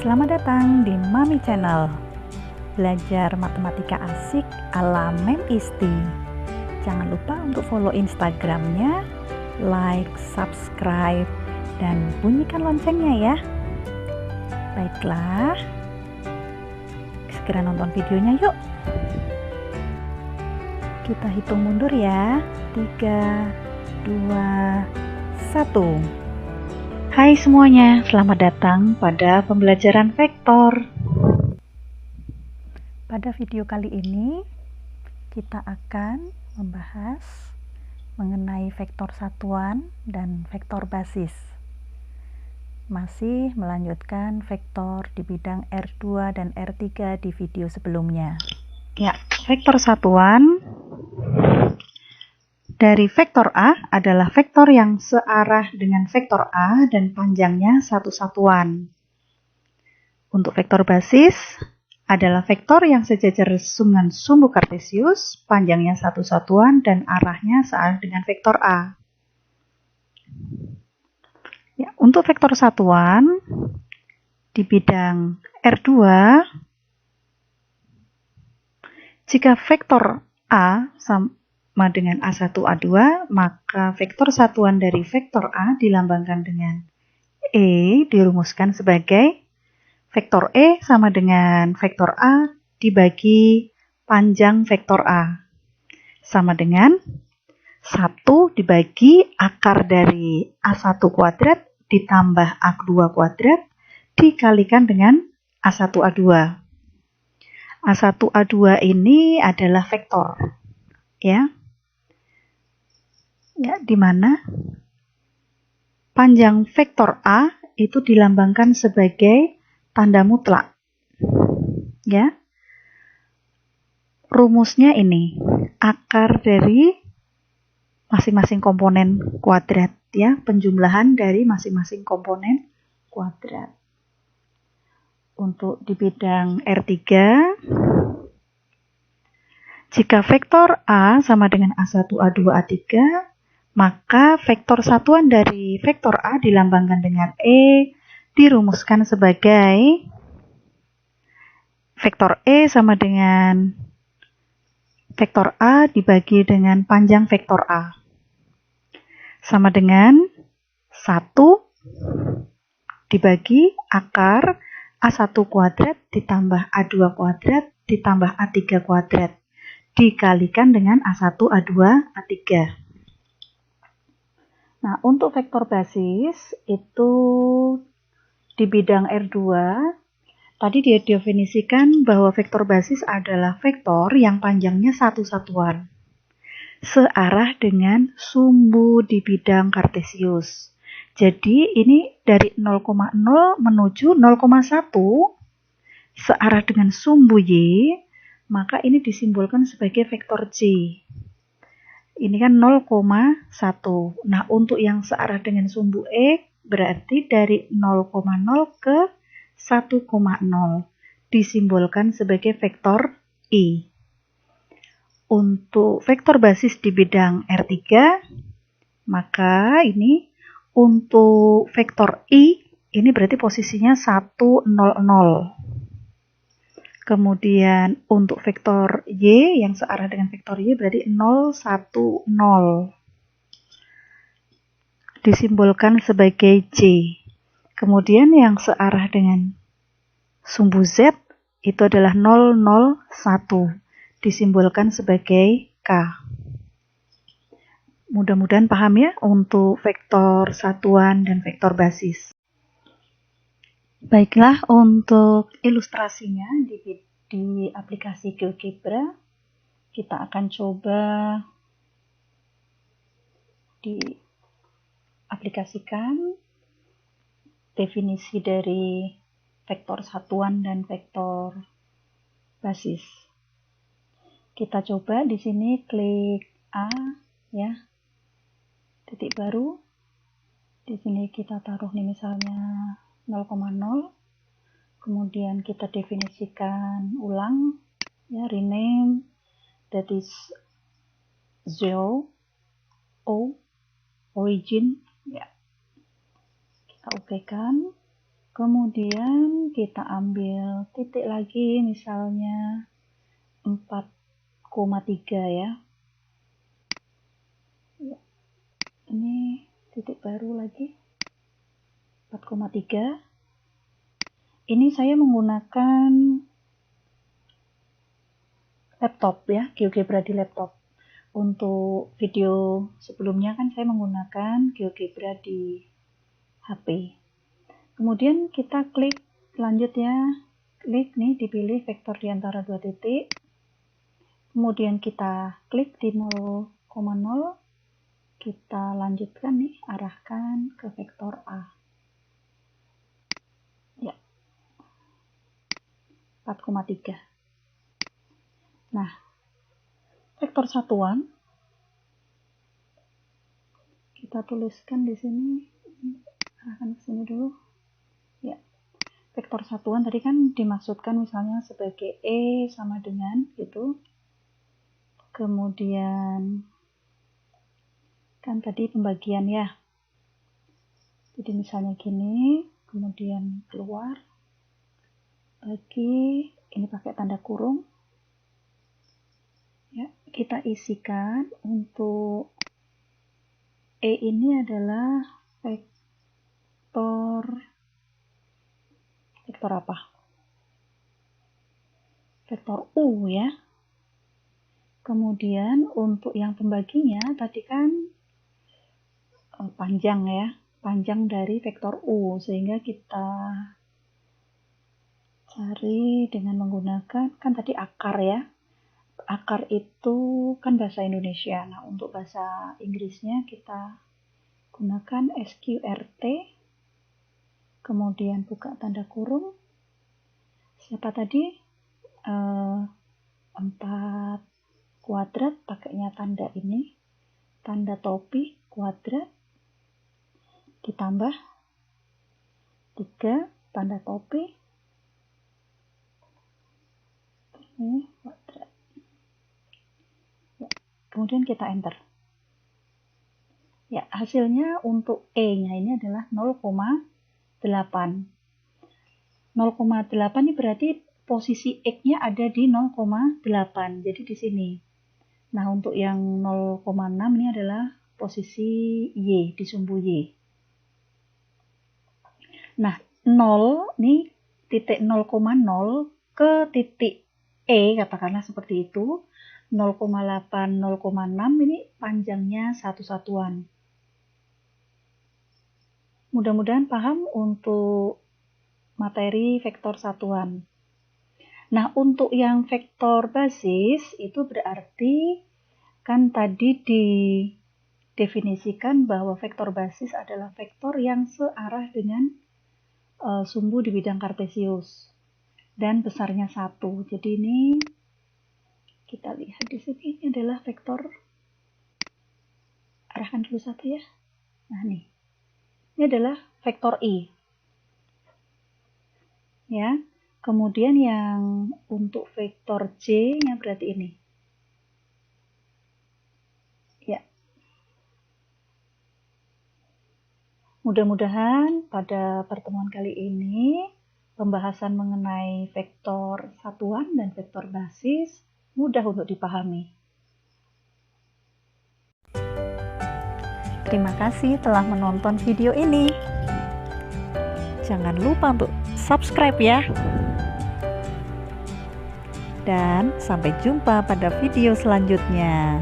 Selamat datang di Mami Channel. Belajar matematika asik ala Mem Isti. Jangan lupa untuk follow Instagramnya, like, subscribe, dan bunyikan loncengnya ya. Baiklah, segera nonton videonya yuk. Kita hitung mundur ya. 3, 2, 1. Hai semuanya, selamat datang pada pembelajaran vektor. Pada video kali ini, kita akan membahas mengenai vektor satuan dan vektor basis. Masih melanjutkan vektor di bidang R2 dan R3 di video sebelumnya. Ya, vektor satuan dari vektor A adalah vektor yang searah dengan vektor A dan panjangnya satu satuan. Untuk vektor basis adalah vektor yang sejajar dengan sumbu kartesius, panjangnya satu satuan dan arahnya searah dengan vektor A. Ya, untuk vektor satuan di bidang R2, jika vektor A sama dengan A1A2, maka vektor satuan dari vektor A dilambangkan dengan E, dirumuskan sebagai vektor E sama dengan vektor A dibagi panjang vektor A, sama dengan 1 dibagi akar dari A1 kuadrat ditambah A2 kuadrat dikalikan dengan A1A2. A1A2 ini adalah vektor, ya. Ya, di mana panjang vektor A itu dilambangkan sebagai tanda mutlak. Ya. Rumusnya ini, akar dari masing-masing komponen kuadrat, ya, penjumlahan dari masing-masing komponen kuadrat. Untuk di bidang R3, jika vektor A sama dengan A1A2 A3, maka vektor satuan dari vektor A dilambangkan dengan E, dirumuskan sebagai vektor E sama dengan vektor A dibagi dengan panjang vektor A. Sama dengan 1 dibagi akar A1 kuadrat ditambah A2 kuadrat ditambah A3 kuadrat dikalikan dengan A1 A2 A3. Nah, untuk vektor basis itu di bidang R2, tadi dia definisikan bahwa vektor basis adalah vektor yang panjangnya satu satuan, searah dengan sumbu di bidang kartesius. Jadi ini dari 0,0 menuju 0,1 searah dengan sumbu Y, maka ini disimbolkan sebagai vektor J. Ini kan 0,1. Nah, untuk yang searah dengan sumbu E, berarti dari 0,0 ke 1,0. Disimbolkan sebagai vektor I. Untuk vektor basis di bidang R3, maka ini untuk vektor I, ini berarti posisinya 1, 0, 0. Kemudian untuk vektor Y yang searah dengan vektor Y berarti 0, 1, 0. Disimbolkan sebagai J. Kemudian yang searah dengan sumbu Z itu adalah 0, 0, 1. Disimbolkan sebagai K. Mudah-mudahan paham ya untuk vektor satuan dan vektor basis. Baiklah, untuk ilustrasinya di aplikasi GeoGebra, kita akan coba diaplikasikan definisi dari vektor satuan dan vektor basis. Kita coba di sini klik A, ya, titik baru. Di sini kita taruh nih misalnya 0,0, kemudian kita definisikan ulang, ya, rename, that is 0, O, origin, ya, kita OK kan. Kemudian kita ambil titik lagi, misalnya 4,3 ya. Ini titik baru lagi, 4,3. Ini saya menggunakan laptop ya, GeoGebra di laptop. Untuk video sebelumnya kan saya menggunakan GeoGebra di HP. Kemudian kita klik lanjut ya, klik nih, dipilih vektor di antara dua titik. Kemudian kita klik di 0,0, kita lanjutkan nih, arahkan ke vektor A. Ya, 4,3. Nah, vektor satuan kita tuliskan di sini, arahkan ke sini dulu. Ya, vektor satuan tadi kan dimaksudkan misalnya sebagai E sama dengan gitu. Kemudian kan tadi pembagian ya. Jadi misalnya gini, kemudian keluar, bagi, ini pakai tanda kurung. Ya, kita isikan untuk E ini adalah vektor apa? Vektor U ya. Kemudian untuk yang pembaginya tadi kan panjang ya, panjang dari vektor U, sehingga kita cari dengan menggunakan, kan tadi akar ya. Akar itu kan bahasa Indonesia. Nah, untuk bahasa Inggrisnya kita gunakan SQRT, kemudian buka tanda kurung. Siapa tadi? 4 kuadrat, pakainya tanda ini, tanda topi kuadrat, ditambah 3 tanda topi, ini kuadrat. Ya, kemudian kita enter. Ya, hasilnya untuk E-nya ini adalah 0,8. 0,8 ini berarti posisi X-nya ada di 0,8. Jadi di sini. Nah, untuk yang 0,6 ini adalah posisi Y, di sumbu Y. Nah, 0 nih, titik 0,0 ke titik E, katakanlah seperti itu. 0,8, 0,6 ini panjangnya satu satuan. Mudah-mudahan paham untuk materi vektor satuan. Nah, untuk yang vektor basis itu berarti kan tadi didefinisikan bahwa vektor basis adalah vektor yang searah dengan sumbu di bidang kartesius dan besarnya 1. Jadi ini kita lihat di sini, ini adalah vektor, arahkan dulu 1 ya. Nah, nih. Ini adalah vektor I. Ya. Kemudian yang untuk vektor J-nya berarti ini. Ya. Mudah-mudahan pada pertemuan kali ini pembahasan mengenai vektor satuan dan vektor basis mudah untuk dipahami. Terima kasih telah menonton video ini. Jangan lupa untuk subscribe ya. Dan sampai jumpa pada video selanjutnya.